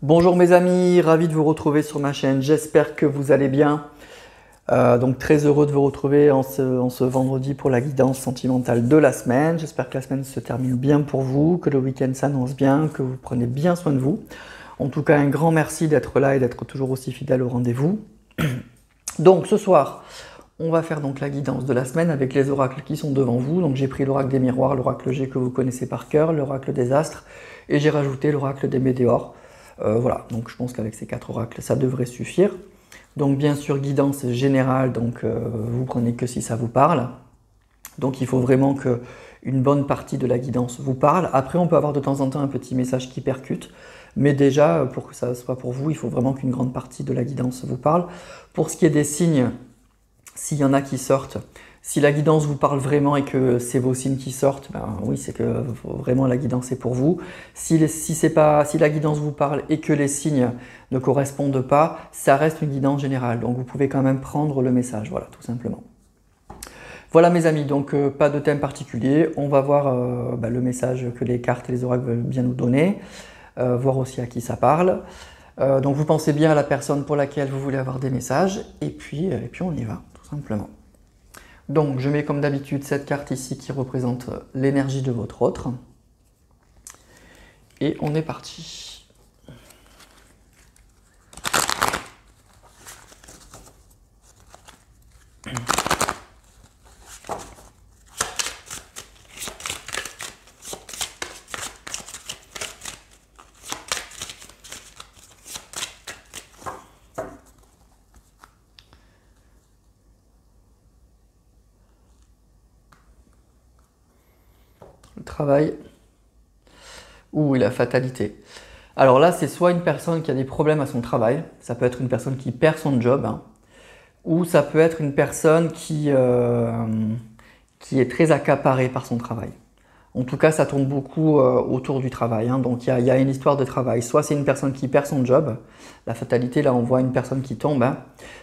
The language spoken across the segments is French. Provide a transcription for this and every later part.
Bonjour mes amis, ravi de vous retrouver sur ma chaîne, j'espère que vous allez bien. Donc très heureux de vous retrouver en ce vendredi pour la guidance sentimentale de la semaine. J'espère que la semaine se termine bien pour vous, que le week-end s'annonce bien, que vous prenez bien soin de vous. En tout cas, un grand merci d'être là et d'être toujours aussi fidèle au rendez-vous. Donc ce soir, on va faire donc la guidance de la semaine avec les oracles qui sont devant vous. Donc j'ai pris l'oracle des miroirs, l'oracle G que vous connaissez par cœur, l'oracle des astres et j'ai rajouté l'oracle des météores. Voilà, donc je pense qu'avec ces 4 oracles, ça devrait suffire. Donc bien sûr, guidance générale, donc vous prenez que si ça vous parle. Donc il faut vraiment que une bonne partie de la guidance vous parle. Après, on peut avoir de temps en temps un petit message qui percute. Mais déjà, pour que ça soit pour vous, il faut vraiment qu'une grande partie de la guidance vous parle. Pour ce qui est des signes, s'il y en a qui sortent, si la guidance vous parle vraiment et que c'est vos signes qui sortent, ben oui, c'est que vraiment la guidance est pour vous. Si la guidance vous parle et que les signes ne correspondent pas, ça reste une guidance générale. Donc vous pouvez quand même prendre le message, voilà, tout simplement. Voilà mes amis, donc pas de thème particulier. On va voir le message que les cartes et les oracles veulent bien nous donner, voir aussi à qui ça parle. Donc vous pensez bien à la personne pour laquelle vous voulez avoir des messages, et puis on y va, tout simplement. Donc je mets comme d'habitude cette carte ici qui représente l'énergie de votre autre. Et on est parti. Le travail ou la fatalité. Alors là, c'est soit une personne qui a des problèmes à son travail, ça peut être une personne qui perd son job, hein, ou ça peut être une personne qui est très accaparée par son travail. En tout cas, ça tourne beaucoup autour du travail, hein, donc il y a une histoire de travail. Soit c'est une personne qui perd son job, la fatalité, là on voit une personne qui tombe, hein,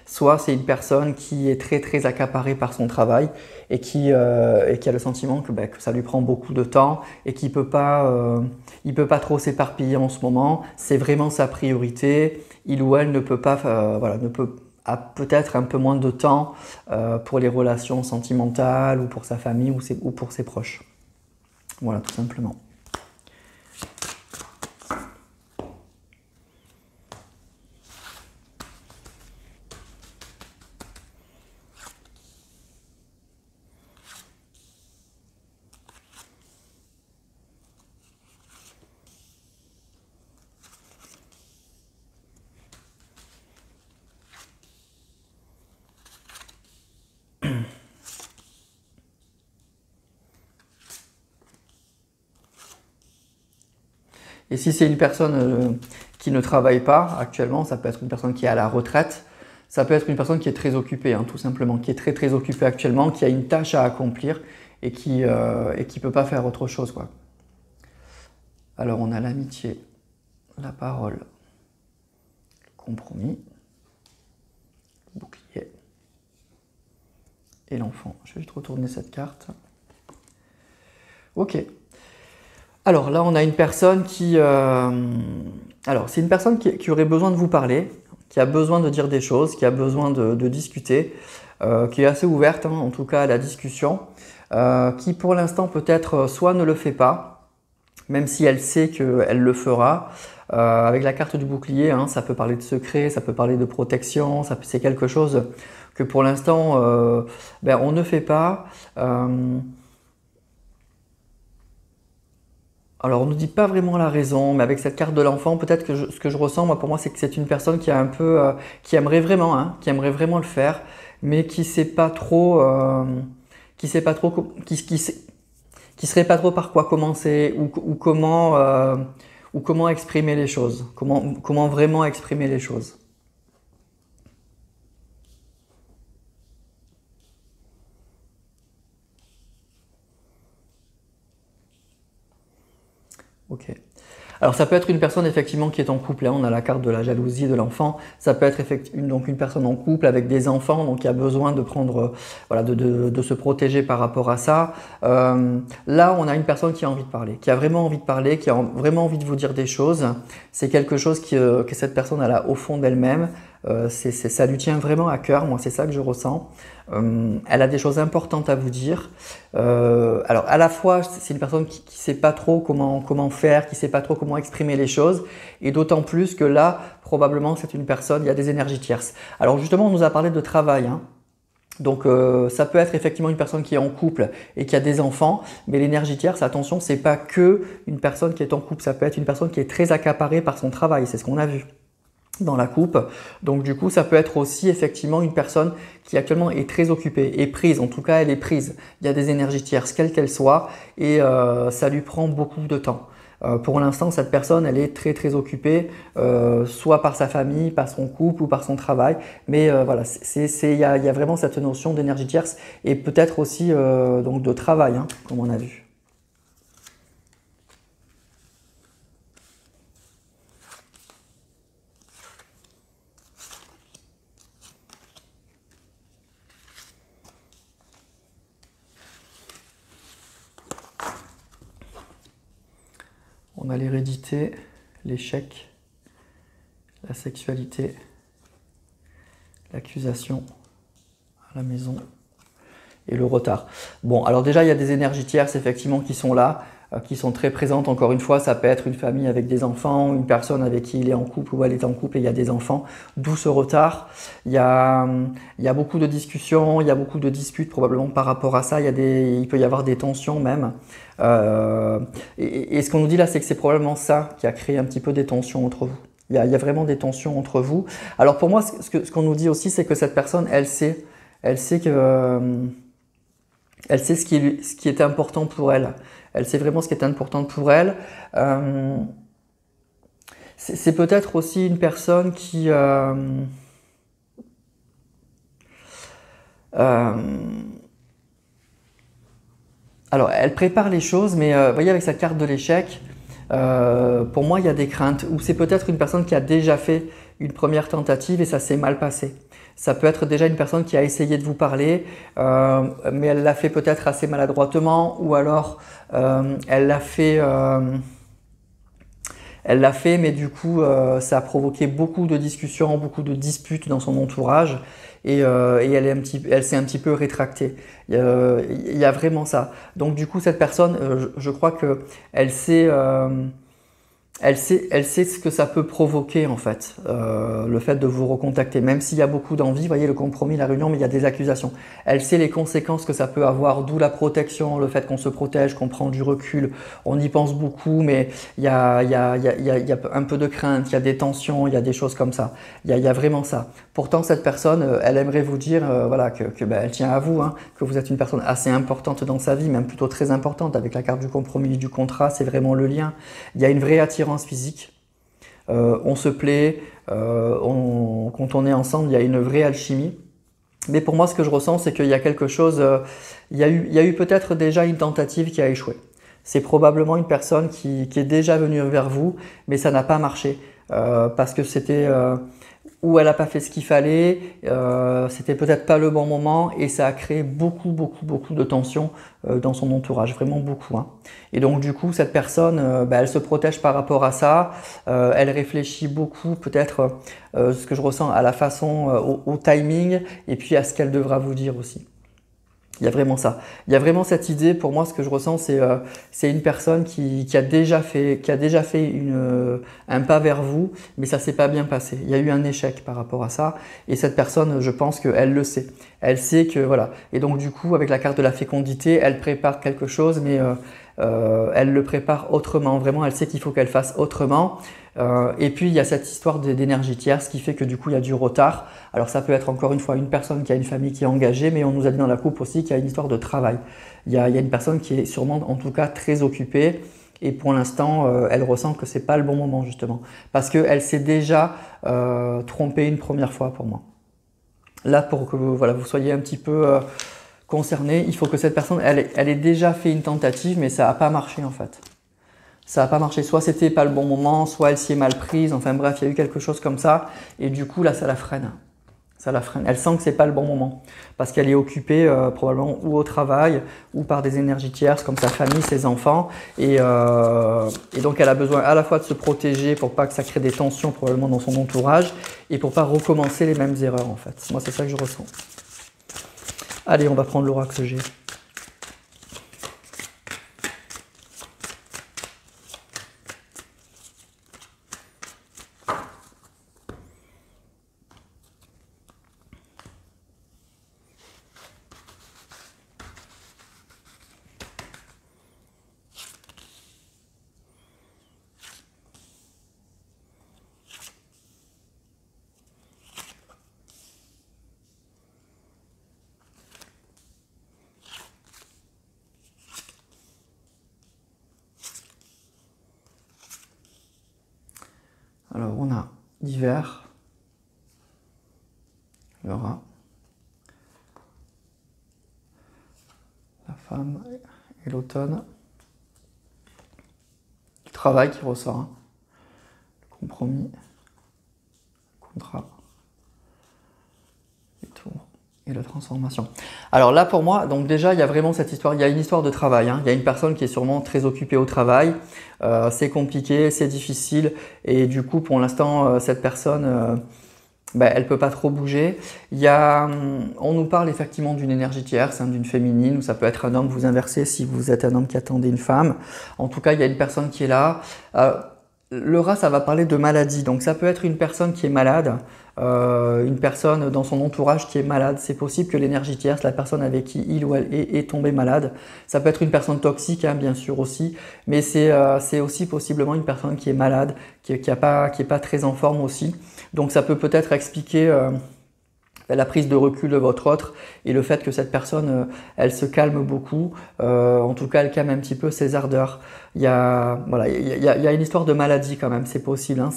soit c'est une personne qui est très accaparée par son travail et qui a le sentiment que ça lui prend beaucoup de temps et qu'il il peut pas trop s'éparpiller en ce moment. C'est vraiment sa priorité. Il ou elle ne peut pas, voilà, a peut-être un peu moins de temps pour les relations sentimentales ou pour sa famille ou pour ses proches. Voilà, tout simplement. Et si c'est une personne qui ne travaille pas actuellement, ça peut être une personne qui est à la retraite, ça peut être une personne qui est très occupée, hein, tout simplement, qui est très occupée actuellement, qui a une tâche à accomplir et qui ne peut pas faire autre chose, quoi. Alors on a l'amitié, la parole, le compromis, le bouclier et l'enfant. Je vais juste retourner cette carte. Ok. Alors là, on a une personne qui... alors, c'est une personne qui aurait besoin de vous parler, qui a besoin de dire des choses, qui a besoin de discuter, qui est assez ouverte, hein, en tout cas à la discussion, qui pour l'instant peut-être soit ne le fait pas, même si elle sait qu'elle le fera. Avec la carte du bouclier, hein, ça peut parler de secret, ça peut parler de protection, c'est quelque chose que pour l'instant on ne fait pas. Alors on ne nous dit pas vraiment la raison, mais avec cette carte de l'enfant, peut-être que ce que je ressens, moi, pour moi, c'est que c'est une personne qui a un peu, qui aimerait vraiment, hein, qui aimerait vraiment le faire, mais qui sait pas trop, qui sait pas trop, qui serait pas trop par quoi commencer ou comment exprimer les choses, comment vraiment exprimer les choses. Ok. Alors ça peut être une personne effectivement qui est en couple, hein. On a la carte de la jalousie de l'enfant, ça peut être donc une personne en couple avec des enfants, donc qui a besoin de prendre, voilà, de se protéger par rapport à ça. Là on a une personne qui a envie de parler, qui a vraiment envie de parler, qui a vraiment envie de vous dire des choses. C'est quelque chose que cette personne elle a au fond d'elle-même. Ça lui tient vraiment à cœur, moi c'est ça que je ressens. Elle a des choses importantes à vous dire. Alors à la fois c'est une personne qui ne sait pas trop comment faire, qui ne sait pas trop comment exprimer les choses, et d'autant plus que là probablement c'est une personne, il y a des énergies tierces. Alors justement on nous a parlé de travail, hein. Donc ça peut être effectivement une personne qui est en couple et qui a des enfants, mais l'énergie tierce, attention, c'est pas que une personne qui est en couple, ça peut être une personne qui est très accaparée par son travail, c'est ce qu'on a vu dans la coupe. Donc du coup, ça peut être aussi effectivement une personne qui actuellement est très occupée, est prise, en tout cas elle est prise. Il y a des énergies tierces, quelles qu'elles soient, et ça lui prend beaucoup de temps. Pour l'instant, cette personne, elle est très occupée, soit par sa famille, par son couple ou par son travail. Mais voilà, il y a vraiment cette notion d'énergie tierce et peut-être aussi donc de travail, hein, comme on a vu. On a l'hérédité, l'échec, la sexualité, l'accusation à la maison et le retard. Bon, alors déjà, il y a des énergies tierces effectivement qui sont là, qui sont très présentes. Encore une fois, ça peut être une famille avec des enfants, une personne avec qui il est en couple ou elle est en couple et il y a des enfants, d'où ce retard. Il y a beaucoup de discussions, il y a beaucoup de disputes probablement par rapport à ça. Il peut y avoir des tensions même. Et ce qu'on nous dit là, c'est que c'est probablement ça qui a créé un petit peu des tensions entre vous. Il y a vraiment des tensions entre vous. Alors pour moi, ce qu'on nous dit aussi, c'est que cette personne, elle sait que... elle sait ce qui est important pour elle. Elle sait vraiment ce qui est important pour elle. C'est peut-être aussi une personne qui... alors, elle prépare les choses, mais vous voyez, avec sa carte de l'échec, pour moi, il y a des craintes. Ou c'est peut-être une personne qui a déjà fait une première tentative et ça s'est mal passé. Ça peut être déjà une personne qui a essayé de vous parler, mais elle l'a fait peut-être assez maladroitement, ou alors elle l'a fait, mais du coup, ça a provoqué beaucoup de discussions, beaucoup de disputes dans son entourage, et elle s'est un petit peu rétractée. Il y a vraiment ça. Donc du coup, cette personne, je crois que elle sait ce que ça peut provoquer en fait, le fait de vous recontacter, même s'il y a beaucoup d'envie, vous voyez le compromis, la réunion, mais il y a des accusations. Elle sait les conséquences que ça peut avoir, d'où la protection, le fait qu'on se protège, qu'on prend du recul, on y pense beaucoup, mais il y a un peu de crainte, il y a des tensions, il y a des choses comme ça. Il y a vraiment ça. Pourtant, cette personne, elle aimerait vous dire voilà, que elle tient à vous, hein, que vous êtes une personne assez importante dans sa vie, même plutôt très importante, avec la carte du compromis, du contrat, c'est vraiment le lien. Il y a une vraie attirance physique, on se plaît, quand on est ensemble, il y a une vraie alchimie. Mais pour moi, ce que je ressens, c'est qu'il y a quelque chose, il y a eu peut-être déjà une tentative qui a échoué. C'est probablement une personne qui est déjà venue vers vous, mais ça n'a pas marché, parce que c'était... où elle n'a pas fait ce qu'il fallait, c'était peut-être pas le bon moment et ça a créé beaucoup de tensions dans son entourage, vraiment beaucoup, hein. Et donc du coup, cette personne, elle se protège par rapport à ça, elle réfléchit beaucoup peut-être ce que je ressens à la façon, au timing et puis à ce qu'elle devra vous dire aussi. Il y a vraiment ça. Il y a vraiment cette idée, pour moi, ce que je ressens, c'est une personne qui a déjà fait un pas vers vous, mais ça s'est pas bien passé. Il y a eu un échec par rapport à ça. Et cette personne, je pense qu'elle le sait. Elle sait que, voilà. Et donc, du coup, avec la carte de la fécondité, elle prépare quelque chose, mais elle le prépare autrement. Vraiment, elle sait qu'il faut qu'elle fasse autrement. Et puis, il y a cette histoire d'énergie tierce qui fait que du coup, il y a du retard. Alors, ça peut être encore une fois une personne qui a une famille qui est engagée, mais on nous a dit dans la coupe aussi qu'il y a une histoire de travail. Il y a une personne qui est sûrement, en tout cas, très occupée. Et pour l'instant, elle ressent que c'est pas le bon moment, justement. Parce qu'elle s'est déjà trompée une première fois pour moi. Là, pour que voilà, vous soyez un petit peu concerné, il faut que cette personne, elle ait déjà fait une tentative, mais ça n'a pas marché en fait. ça n'a pas marché. Soit c'était pas le bon moment, soit elle s'y est mal prise. Enfin bref, il y a eu quelque chose comme ça. Et du coup, là, ça la freine. Ça la freine. Elle sent que c'est pas le bon moment parce qu'elle est occupée probablement ou au travail ou par des énergies tierces comme sa famille, ses enfants. Et donc, elle a besoin à la fois de se protéger pour pas que ça crée des tensions probablement dans son entourage et pour pas recommencer les mêmes erreurs en fait. Moi, c'est ça que je ressens. Allez, on va prendre l'oracle que j'ai. Alors, on a l'hiver, le rat, la femme et l'automne, le travail qui ressort, hein. Le compromis, le contrat, les tours et la transformation. Alors là, pour moi, donc déjà, il y a vraiment cette histoire, il y a une histoire de travail, hein. Il y a une personne qui est sûrement très occupée au travail, c'est compliqué, c'est difficile, et du coup, pour l'instant, cette personne, elle ne peut pas trop bouger. On nous parle effectivement d'une énergie tierce, hein, d'une féminine, ou ça peut être un homme, vous inversez si vous êtes un homme qui attendait une femme. En tout cas, il y a une personne qui est là. Le rat, ça va parler de maladie, donc ça peut être une personne qui est malade, une personne dans son entourage qui est malade. C'est possible que l'énergie tierce, la personne avec qui il ou elle est tombée malade, ça peut être une personne toxique, hein, bien sûr aussi, mais c'est aussi possiblement une personne qui est malade, qui est pas très en forme aussi. Donc ça peut peut-être expliquer la prise de recul de votre autre et le fait que cette personne, elle se calme beaucoup, en tout cas elle calme un petit peu ses ardeurs. Il y a une histoire de maladie quand même, c'est possible, hein,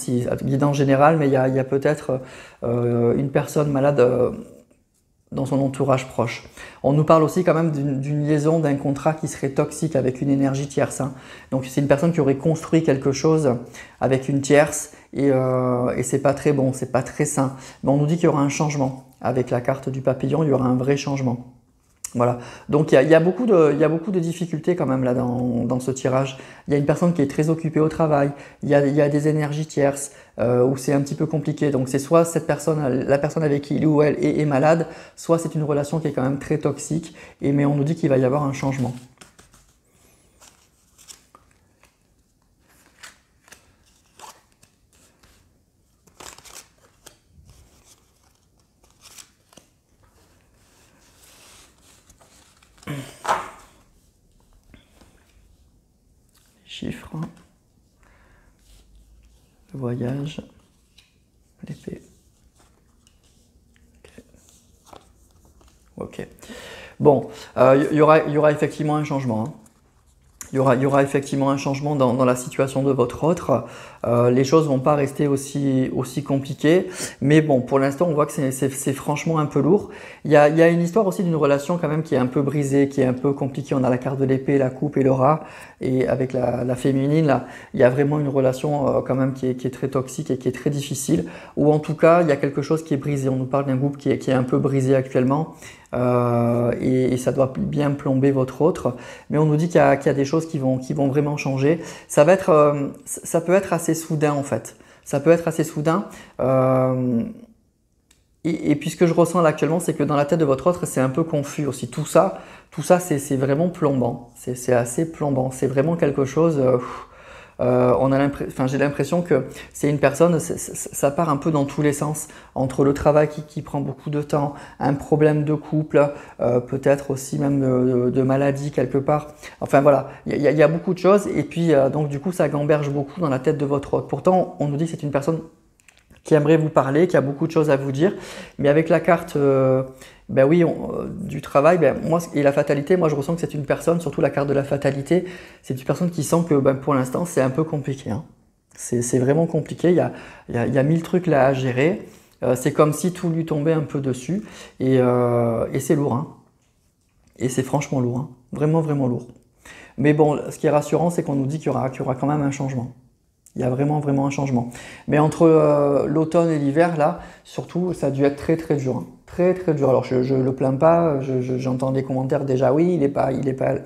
guidance générale, mais il y a peut-être une personne malade dans son entourage proche. On nous parle aussi quand même d'une liaison, d'un contrat qui serait toxique avec une énergie tierce, hein. Donc c'est une personne qui aurait construit quelque chose avec une tierce et c'est pas très bon, c'est pas très sain. Mais on nous dit qu'il y aura un changement. Avec la carte du papillon, il y aura un vrai changement. Voilà. Donc il y a beaucoup de difficultés quand même là dans ce tirage. Il y a une personne qui est très occupée au travail, il y a des énergies tierces où c'est un petit peu compliqué. Donc c'est soit la personne avec qui il ou elle est malade, soit c'est une relation qui est quand même très toxique, mais on nous dit qu'il va y avoir un changement. Chiffres, le voyage, l'épée. Ok. Bon, il y aura effectivement un changement, hein. Il y aura effectivement un changement dans la situation de votre autre. Les choses vont pas rester aussi compliquées. Mais bon, pour l'instant, on voit que c'est franchement un peu lourd. Il y a une histoire aussi d'une relation quand même qui est un peu brisée, qui est un peu compliquée. On a la carte de l'épée, la coupe et le rat. Et avec la féminine, là, il y a vraiment une relation quand même qui est très toxique et qui est très difficile. Ou en tout cas, il y a quelque chose qui est brisé. On nous parle d'un groupe qui est un peu brisé actuellement. Et ça doit bien plomber votre autre, mais on nous dit qu'il y a des choses qui vont vraiment changer. Ça peut être assez soudain en fait. Ça peut être assez soudain. Et puis ce que je ressens là actuellement, c'est que dans la tête de votre autre, c'est un peu confus aussi. Tout ça, c'est vraiment plombant. C'est assez plombant. C'est vraiment quelque chose. J'ai l'impression que c'est une personne, ça part un peu dans tous les sens, entre le travail qui prend beaucoup de temps, un problème de couple, peut-être aussi même de maladie quelque part. Enfin voilà, il y a beaucoup de choses et puis donc du coup ça gamberge beaucoup dans la tête de votre hôte. Pourtant, on nous dit que c'est une personne qui aimerait vous parler, qui a beaucoup de choses à vous dire, mais avec la carte du travail, moi et la fatalité, moi je ressens que c'est une personne, surtout la carte de la fatalité, c'est une personne qui sent que pour l'instant c'est un peu compliqué, hein. C'est vraiment compliqué, il y a 1000 trucs là à gérer, c'est comme si tout lui tombait un peu dessus et c'est lourd, hein. Et c'est franchement lourd, hein. Vraiment lourd. Mais bon, ce qui est rassurant, c'est qu'on nous dit qu'il y aura quand même un changement. Il y a vraiment, vraiment un changement. Mais entre l'automne et l'hiver, là, surtout, ça a dû être très, très dur. Hein. Très, très dur. Alors, je ne le plains pas. J'entends des commentaires déjà, oui,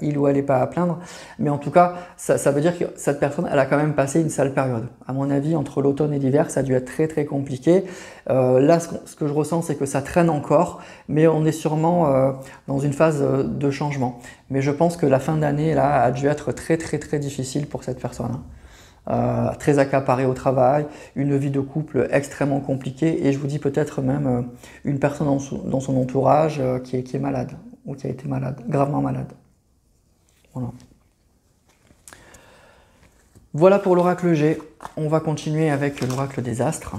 il ou elle n'est pas à plaindre. Mais en tout cas, ça veut dire que cette personne, elle a quand même passé une sale période. À mon avis, entre l'automne et l'hiver, ça a dû être très, très compliqué. Là, ce que je ressens, c'est que ça traîne encore. Mais on est sûrement dans une phase de changement. Mais je pense que la fin d'année, là, a dû être très, très, très difficile pour cette personne. Hein. Très accaparé au travail, une vie de couple extrêmement compliquée et je vous dis peut-être même une personne dans son entourage qui est malade ou qui a été malade, gravement malade. Voilà. Voilà pour l'oracle G. On va continuer avec l'oracle des astres.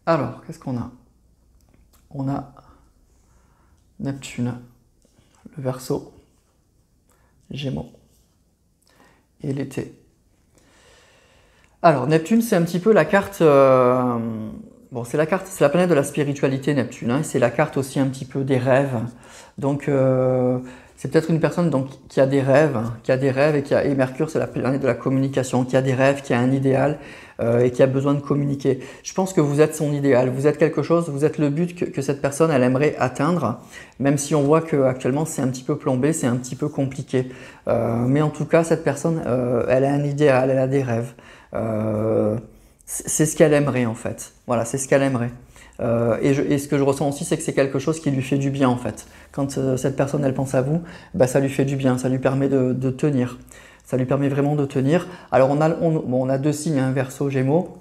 Alors, qu'est-ce qu'on a? On a Neptune, le Verseau, Gémeaux et l'été. Alors, Neptune, c'est un petit peu la carte... bon, c'est la planète de la spiritualité, Neptune. Hein, c'est la carte aussi un petit peu des rêves. Donc, c'est peut-être une personne donc, qui a des rêves, et Mercure, c'est la planète de la communication, qui a des rêves, qui a un idéal et qui a besoin de communiquer. Je pense que vous êtes son idéal, vous êtes quelque chose, vous êtes le but que cette personne, elle aimerait atteindre, même si on voit qu'actuellement, c'est un petit peu plombé, c'est un petit peu compliqué. Mais en tout cas, cette personne, elle a un idéal, elle a des rêves. C'est ce qu'elle aimerait en fait. Voilà, c'est ce qu'elle aimerait. Et ce que je ressens aussi, c'est que c'est quelque chose qui lui fait du bien en fait. Quand cette personne, elle pense à vous, bah, ça lui fait du bien, ça lui permet de tenir. Ça lui permet vraiment de tenir. Alors on a deux signes, hein, Verseau, Gémeaux,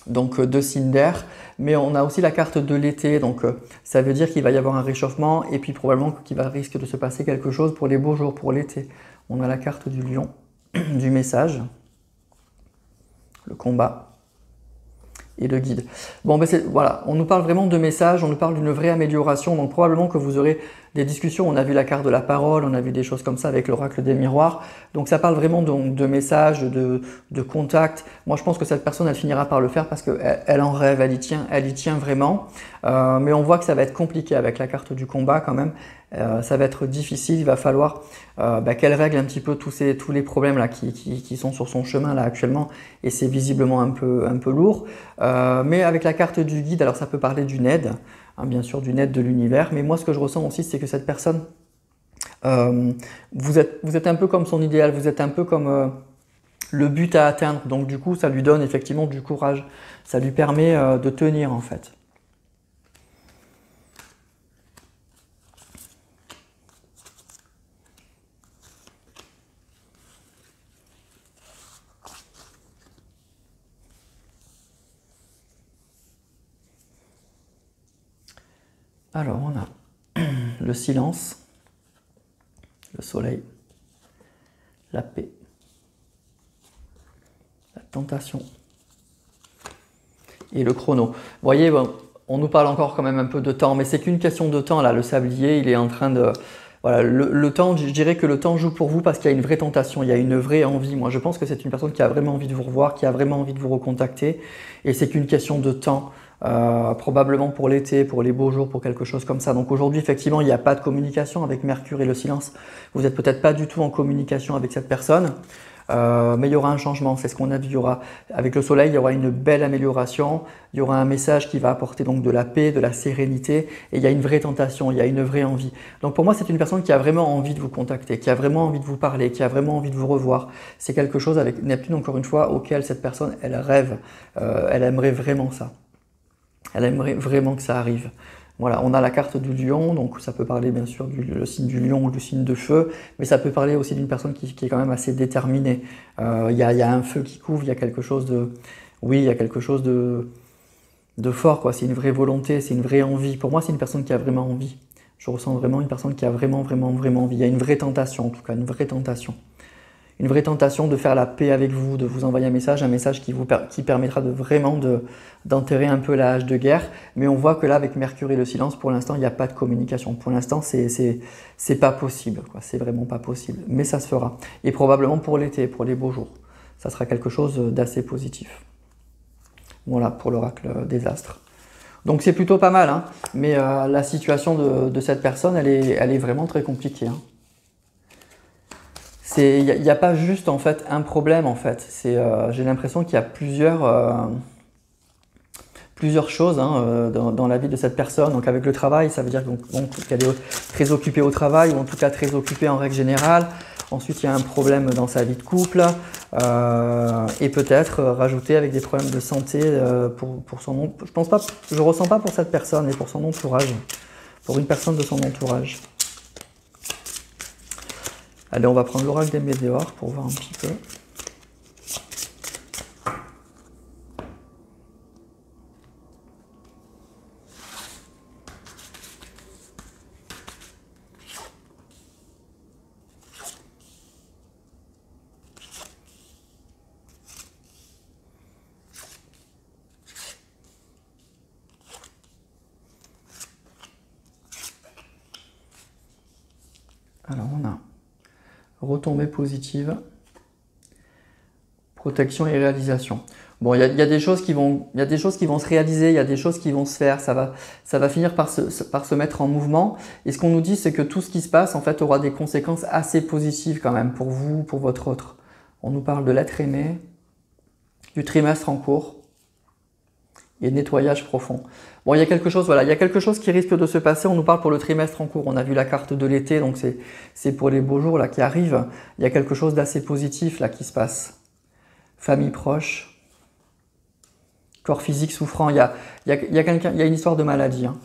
donc deux signes d'air, mais on a aussi la carte de l'été, donc ça veut dire qu'il va y avoir un réchauffement et puis probablement qu'il risque de se passer quelque chose pour les beaux jours, pour l'été. On a la carte du lion, du message, le combat et le guide. Bon, ben voilà, on nous parle vraiment de messages, on nous parle d'une vraie amélioration, donc probablement que vous aurez des discussions. On a vu la carte de la parole, on a vu des choses comme ça avec l'oracle des miroirs, donc ça parle vraiment de messages, de contacts. Moi, je pense que cette personne, elle finira par le faire parce qu'elle en rêve, elle y tient vraiment, mais on voit que ça va être compliqué avec la carte du combat quand même. Ça va être difficile, il va falloir qu'elle règle un petit peu tous les problèmes là qui sont sur son chemin là actuellement et c'est visiblement un peu lourd. Mais avec la carte du guide, alors ça peut parler d'une aide, hein, bien sûr d'une aide de l'univers, mais moi ce que je ressens aussi c'est que cette personne, vous êtes un peu comme son idéal, vous êtes un peu comme le but à atteindre, donc du coup ça lui donne effectivement du courage, ça lui permet de tenir en fait. Alors, on a le silence, le soleil, la paix, la tentation et le chrono. Vous voyez, bon, on nous parle encore quand même un peu de temps, mais c'est qu'une question de temps là. Le sablier, il est en train de... Voilà, le temps, je dirais que le temps joue pour vous parce qu'il y a une vraie tentation, il y a une vraie envie. Moi, je pense que c'est une personne qui a vraiment envie de vous revoir, qui a vraiment envie de vous recontacter, et c'est qu'une question de temps. Probablement pour l'été, pour les beaux jours, pour quelque chose comme ça. Donc aujourd'hui, effectivement, il n'y a pas de communication avec Mercure et le silence. Vous n'êtes peut-être pas du tout en communication avec cette personne, mais il y aura un changement. C'est ce qu'on a vu. Avec le soleil, il y aura une belle amélioration. Il y aura un message qui va apporter donc de la paix, de la sérénité. Et il y a une vraie tentation, il y a une vraie envie. Donc pour moi, c'est une personne qui a vraiment envie de vous contacter, qui a vraiment envie de vous parler, qui a vraiment envie de vous revoir. C'est quelque chose avec Neptune, encore une fois, auquel cette personne, elle rêve. Elle aimerait vraiment ça. Elle aimerait vraiment que ça arrive. Voilà, on a la carte du lion, donc ça peut parler bien sûr du signe du lion ou du signe de feu, mais ça peut parler aussi d'une personne qui est quand même assez déterminée. Il y a un feu qui couvre, il y a quelque chose de... Oui, il y a quelque chose de fort, quoi. C'est une vraie volonté, c'est une vraie envie. Pour moi, c'est une personne qui a vraiment envie. Je ressens vraiment une personne qui a vraiment, vraiment, vraiment envie. Il y a une vraie tentation, en tout cas, une vraie tentation. Une vraie tentation de faire la paix avec vous, de vous envoyer un message qui permettra de vraiment d'enterrer un peu la hache de guerre. Mais on voit que là, avec Mercure et le silence, pour l'instant, il n'y a pas de communication. Pour l'instant, c'est pas possible, quoi. C'est vraiment pas possible. Mais ça se fera. Et probablement pour l'été, pour les beaux jours. Ça sera quelque chose d'assez positif. Voilà, pour l'oracle des astres. Donc c'est plutôt pas mal, hein. Mais la situation de cette personne, elle est vraiment très compliquée, hein. Il n'y a pas juste en fait un problème en fait. J'ai l'impression qu'il y a plusieurs choses, hein, dans la vie de cette personne. Donc avec le travail, ça veut dire qu'elle est très occupée au travail, ou en tout cas très occupée en règle générale. Ensuite, il y a un problème dans sa vie de couple, et peut-être rajouter avec des problèmes de santé pour son je ressens pas pour cette personne, mais pour son entourage, pour une personne de son entourage. Allez, on va prendre l'oracle des météores pour voir un petit peu. Alors, on a retombée positive, protection et réalisation. Bon, il y a des choses qui vont se réaliser, il y a des choses qui vont se faire, ça va finir par se mettre en mouvement. Et ce qu'on nous dit, c'est que tout ce qui se passe, en fait, aura des conséquences assez positives quand même pour vous, pour votre autre. On nous parle de l'être aimé, du trimestre en cours et nettoyage profond. Bon, il y a quelque chose, voilà, il y a quelque chose qui risque de se passer. On nous parle pour le trimestre en cours. On a vu la carte de l'été, donc c'est pour les beaux jours là qui arrivent. Il y a quelque chose d'assez positif là qui se passe. Famille proche, corps physique souffrant. Il y a une histoire de maladie, hein.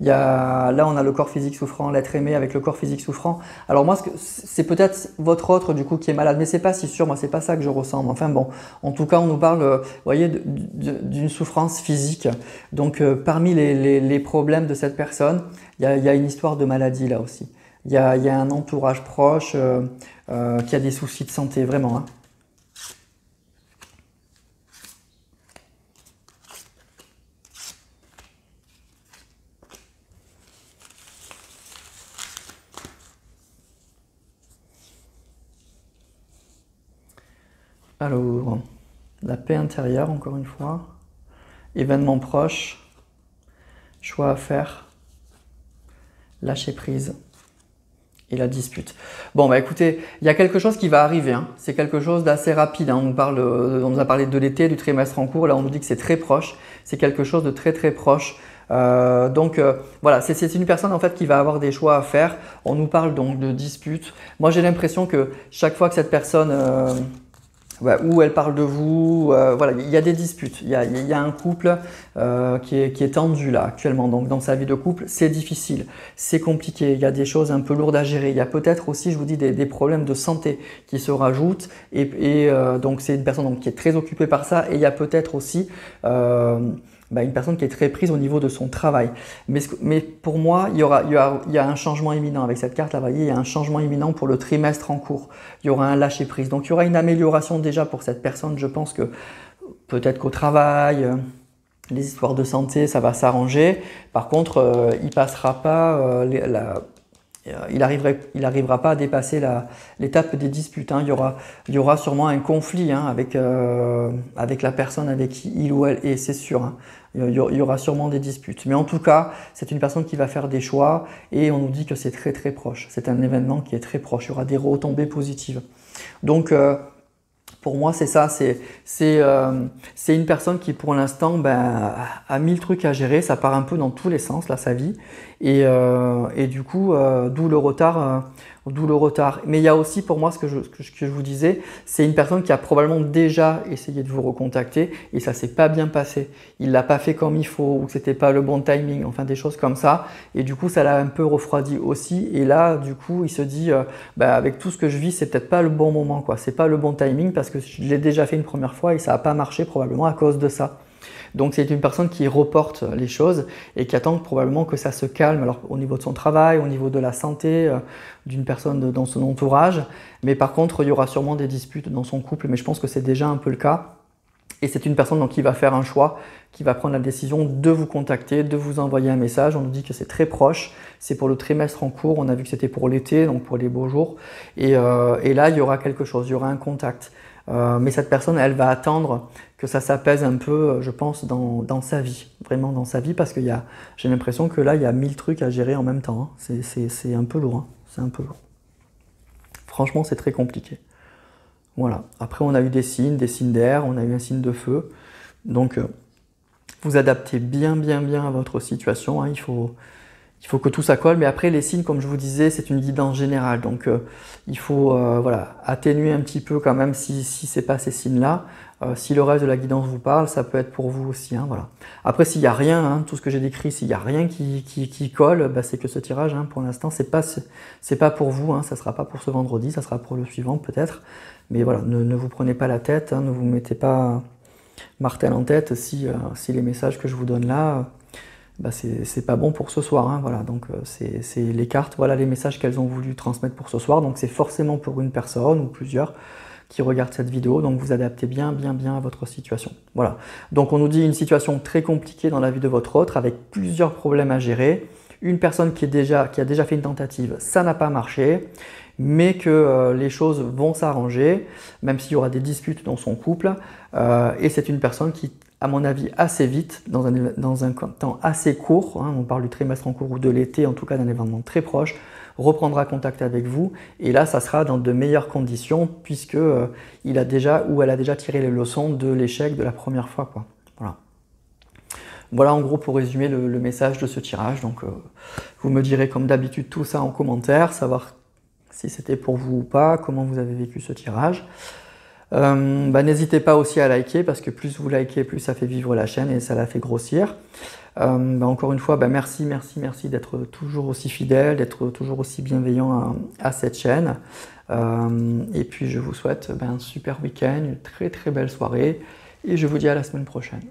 Là, on a le corps physique souffrant, l'être aimé avec le corps physique souffrant. Alors moi, c'est peut-être votre autre du coup qui est malade, mais c'est pas si sûr. Moi, c'est pas ça que je ressens. Enfin bon, en tout cas, on nous parle, vous voyez, d'une souffrance physique. Donc, parmi les problèmes de cette personne, il y a une histoire de maladie là aussi. Il y a un entourage proche qui a des soucis de santé, vraiment, hein. Alors, la paix intérieure, encore une fois, événement proche, choix à faire, lâcher prise et la dispute. Bon, bah écoutez, il y a quelque chose qui va arriver, hein. C'est quelque chose d'assez rapide, hein. On nous a parlé de l'été, du trimestre en cours, là on nous dit que c'est très proche, c'est quelque chose de très très proche. Voilà, c'est une personne en fait qui va avoir des choix à faire. On nous parle donc de dispute. Moi j'ai l'impression que chaque fois que cette personne... où elle parle de vous, voilà, il y a des disputes, il y a un couple qui est tendu là actuellement, donc dans sa vie de couple, c'est difficile, c'est compliqué, il y a des choses un peu lourdes à gérer, il y a peut-être aussi, je vous dis, des problèmes de santé qui se rajoutent, donc c'est une personne donc, qui est très occupée par ça, et il y a peut-être aussi une personne qui est très prise au niveau de son travail. Mais pour moi, il y a un changement imminent avec cette carte là, vous voyez, il y a un changement imminent pour le trimestre en cours. Il y aura un lâcher prise. Donc il y aura une amélioration déjà pour cette personne. Je pense que peut-être qu'au travail, les histoires de santé, ça va s'arranger. Par contre, il passera pas il arrivera pas à dépasser l'étape des disputes, hein. Il y aura sûrement un conflit, hein, avec la personne avec qui il ou elle est, c'est sûr, hein. Il y aura sûrement des disputes. Mais en tout cas, c'est une personne qui va faire des choix et on nous dit que c'est très très proche. C'est un événement qui est très proche. Il y aura des retombées positives. Donc, pour moi, c'est ça. C'est une personne qui, pour l'instant, a 1000 trucs à gérer. Ça part un peu dans tous les sens, là, sa vie. Et du coup, d'où le retard d'où le retard. Mais il y a aussi pour moi ce que je vous disais, c'est une personne qui a probablement déjà essayé de vous recontacter et ça s'est pas bien passé. Il l'a pas fait comme il faut ou que c'était pas le bon timing, enfin des choses comme ça. Et du coup, ça l'a un peu refroidi aussi. Et là, du coup, il se dit, avec tout ce que je vis, c'est peut-être pas le bon moment, quoi. C'est pas le bon timing parce que je l'ai déjà fait une première fois et ça n'a pas marché probablement à cause de ça. Donc c'est une personne qui reporte les choses et qui attend probablement que ça se calme, alors au niveau de son travail, au niveau de la santé d'une personne dans son entourage, mais par contre il y aura sûrement des disputes dans son couple, mais je pense que c'est déjà un peu le cas. Et c'est une personne donc, qui va faire un choix, qui va prendre la décision de vous contacter, de vous envoyer un message. On nous dit que c'est très proche, c'est pour le trimestre en cours, on a vu que c'était pour l'été, donc pour les beaux jours. Et là, il y aura quelque chose, il y aura un contact. Mais cette personne, elle va attendre que ça s'apaise un peu, je pense, dans sa vie, vraiment dans sa vie, parce que j'ai l'impression que là, il y a 1000 trucs à gérer en même temps. Hein. C'est un peu lourd, hein. C'est un peu lourd. Franchement, c'est très compliqué. Voilà. Après, on a eu des signes d'air, on a eu un signe de feu. Donc, vous adaptez bien à votre situation. Hein. Il faut que tout ça colle. Mais après, les signes, comme je vous disais, c'est une guidance générale. Donc, il faut atténuer un petit peu quand même si ce n'est pas ces signes-là. Si le reste de la guidance vous parle, ça peut être pour vous aussi. Hein, voilà. Après, s'il n'y a rien, hein, tout ce que j'ai décrit, s'il n'y a rien qui colle, c'est que ce tirage, hein, pour l'instant, c'est pas pour vous. Hein, ça ne sera pas pour ce vendredi, ça sera pour le suivant peut-être. Mais voilà, ne vous prenez pas la tête, hein, ne vous mettez pas martel en tête si les messages que je vous donne là, c'est pas bon pour ce soir. Hein, voilà, donc c'est les cartes, voilà les messages qu'elles ont voulu transmettre pour ce soir. Donc c'est forcément pour une personne ou plusieurs qui regardent cette vidéo. Donc vous adaptez bien à votre situation. Voilà. Donc on nous dit une situation très compliquée dans la vie de votre autre avec plusieurs problèmes à gérer. Une personne qui a déjà fait une tentative, ça n'a pas marché, mais que les choses vont s'arranger, même s'il y aura des disputes dans son couple. Et c'est une personne qui, à mon avis, assez vite, dans un temps assez court, hein, on parle du trimestre en cours ou de l'été, en tout cas d'un événement très proche, reprendra contact avec vous. Et là, ça sera dans de meilleures conditions, puisque il a déjà ou elle a déjà tiré les leçons de l'échec de la première fois, quoi. Voilà. Voilà en gros pour résumer le message de ce tirage. Donc vous me direz comme d'habitude tout ça en commentaire, savoir si c'était pour vous ou pas, comment vous avez vécu ce tirage. N'hésitez pas aussi à liker parce que plus vous likez, plus ça fait vivre la chaîne et ça la fait grossir. Encore une fois, merci d'être toujours aussi fidèle, d'être toujours aussi bienveillant à cette chaîne. Et puis je vous souhaite un super week-end, une très belle soirée et je vous dis à la semaine prochaine.